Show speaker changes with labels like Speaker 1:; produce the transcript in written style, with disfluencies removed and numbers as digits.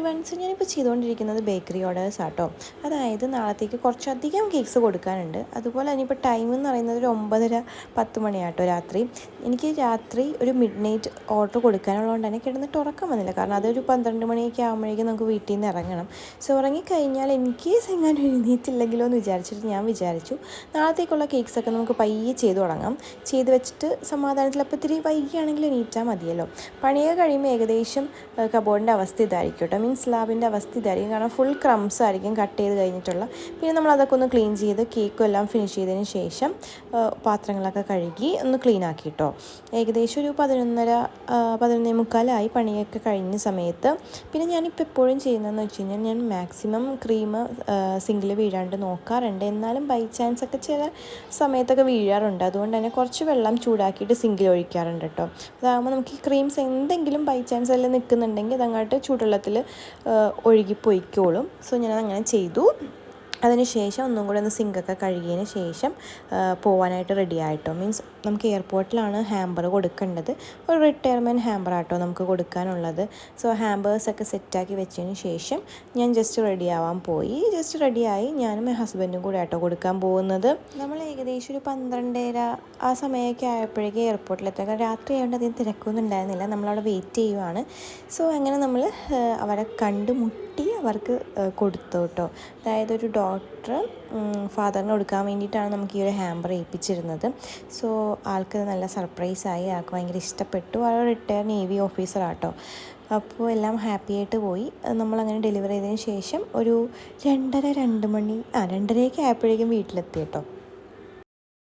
Speaker 1: Once ഞാനിപ്പോൾ ചെയ്തുകൊണ്ടിരിക്കുന്നത് bakery orders ആട്ടോ. അതായത് നാളത്തേക്ക് കുറച്ചധികം കേക്ക്സ് കൊടുക്കാനുണ്ട്. അതുപോലെ തന്നെ ഇപ്പോൾ ടൈം എന്ന് പറയുന്നത് ഒരു 9:30-10 മണിയാട്ടോ രാത്രി. എനിക്ക് രാത്രി ഒരു മിഡ് നൈറ്റ് ഓർഡർ കൊടുക്കാനുള്ളതുകൊണ്ട് തന്നെ കിടന്നിട്ട് ഉറക്കം വന്നില്ല. കാരണം അതൊരു 12 മണിയൊക്കെ ആകുമ്പോഴേക്കും നമുക്ക് വീട്ടിൽ നിന്ന് ഇറങ്ങണം. സോ ഉറങ്ങിക്കഴിഞ്ഞാൽ എനിക്ക് എങ്ങാനും എഴുന്നേറ്റില്ലെങ്കിലോ എന്ന് വിചാരിച്ചിട്ട് ഞാൻ വിചാരിച്ചു നാളത്തേക്കുള്ള കേക്ക്സൊക്കെ നമുക്ക് പയ്യെ ചെയ്ത് തുടങ്ങാം. ചെയ്ത് വെച്ചിട്ട് സമാധാനത്തിൽ അപ്പോൾ ഇത്തിരി വൈകിയാണെങ്കിൽ എണീറ്റാൽ മതിയല്ലോ. പണിയൊക്കെ കഴിയുമ്പോൾ ഏകദേശം കബോർഡിൻ്റെ അവസ്ഥ ഇതായിരിക്കും കേട്ടോ. മീൻസ് സ്ലാബിൻ്റെ അവസ്ഥ ഇതായിരിക്കും. കാരണം ഫുൾ ക്രംസ് ആയിരിക്കും കട്ട് ചെയ്ത് കഴിഞ്ഞിട്ടുള്ള. പിന്നെ നമ്മളതൊക്കെ ഒന്ന് ക്ലീൻ ചെയ്ത് കേക്കും എല്ലാം ഫിനിഷ് ചെയ്തതിന് ശേഷം പാത്രങ്ങളൊക്കെ കഴുകി ഒന്ന് ക്ലീൻ ആക്കി കേട്ടോ. ഏകദേശം ഒരു 11:45 പണിയൊക്കെ കഴിഞ്ഞ സമയത്ത് പിന്നെ ഞാനിപ്പോൾ എപ്പോഴും ചെയ്യുന്നതെന്ന് വെച്ച് കഴിഞ്ഞാൽ ഞാൻ മാക്സിമം ക്രീം സിങ്കിൽ വീഴാണ്ട് നോക്കാറുണ്ട്. എന്നാലും ബൈ ചാൻസ് ഒക്കെ ചില സമയത്തൊക്കെ വീഴാറുണ്ട്. അതുകൊണ്ട് തന്നെ കുറച്ച് വെള്ളം ചൂടാക്കിയിട്ട് സിങ്കിൽ ഒഴിക്കാറുണ്ട് കേട്ടോ. അതാകുമ്പോൾ നമുക്ക് ഈ ക്രീംസ് എന്തെങ്കിലും ബൈ ചാൻസ് എല്ലാം നിൽക്കുന്നുണ്ടെങ്കിൽ അതങ്ങോട്ട് ചൂടുവെള്ളത്തിൽ ഒഴുകിപ്പോയിക്കോളും. സോ ഞാനതങ്ങനെ ചെയ്തു. അതിനുശേഷം ഒന്നും കൂടെ ഒന്ന് സിങ്കൊക്കെ കഴുകിയതിന് ശേഷം പോകാനായിട്ട് റെഡി ആയിട്ടോ. മീൻസ് നമുക്ക് എയർപോർട്ടിലാണ് ഹാമ്പർ കൊടുക്കേണ്ടത്. ഒരു റിട്ടയർമെൻറ്റ് ഹാമ്പർ ആട്ടോ നമുക്ക് കൊടുക്കാനുള്ളത്. സോ ഹാമ്പേഴ്സൊക്കെ സെറ്റാക്കി വെച്ചതിന് ശേഷം ഞാൻ ജസ്റ്റ് റെഡിയാവാൻ പോയി. ജസ്റ്റ് റെഡിയായി ഞാനും ഹസ്ബൻഡും കൂടെ ആട്ടോ കൊടുക്കാൻ പോകുന്നത്. നമ്മൾ ഏകദേശം ഒരു 12:30 ആ സമയമൊക്കെ ആയപ്പോഴേക്കും എയർപോർട്ടിലെത്താൻ. രാത്രി ആയതുകൊണ്ട് അധികം തിരക്കൊന്നും ഉണ്ടായിരുന്നില്ല. നമ്മളവിടെ വെയിറ്റ് ചെയ്യുവാണ്. സോ അങ്ങനെ നമ്മൾ അവരെ കണ്ടുമുട്ടി അവർക്ക് കൊടുത്തു കേട്ടോ. അതായത് ഒരു ഡോക്ടർ ഫാദറിന് കൊടുക്കാൻ വേണ്ടിയിട്ടാണ് നമുക്ക് ഈ ഒരു ഹാമ്പർ ഏൽപ്പിച്ചിരുന്നത്. സോ ആൾക്ക് നല്ല സർപ്രൈസായി. ആൾക്ക് ഭയങ്കര ഇഷ്ടപ്പെട്ടു. ആ റിട്ടയർ നേവി ഓഫീസറാട്ടോ. അപ്പോൾ എല്ലാം ഹാപ്പി ആയിട്ട് പോയി. നമ്മളങ്ങനെ ഡെലിവറി ചെയ്തതിന് ശേഷം ഒരു 2:30 2 മണി 2:30 ആയപ്പോഴേക്കും വീട്ടിലെത്തി കേട്ടോ.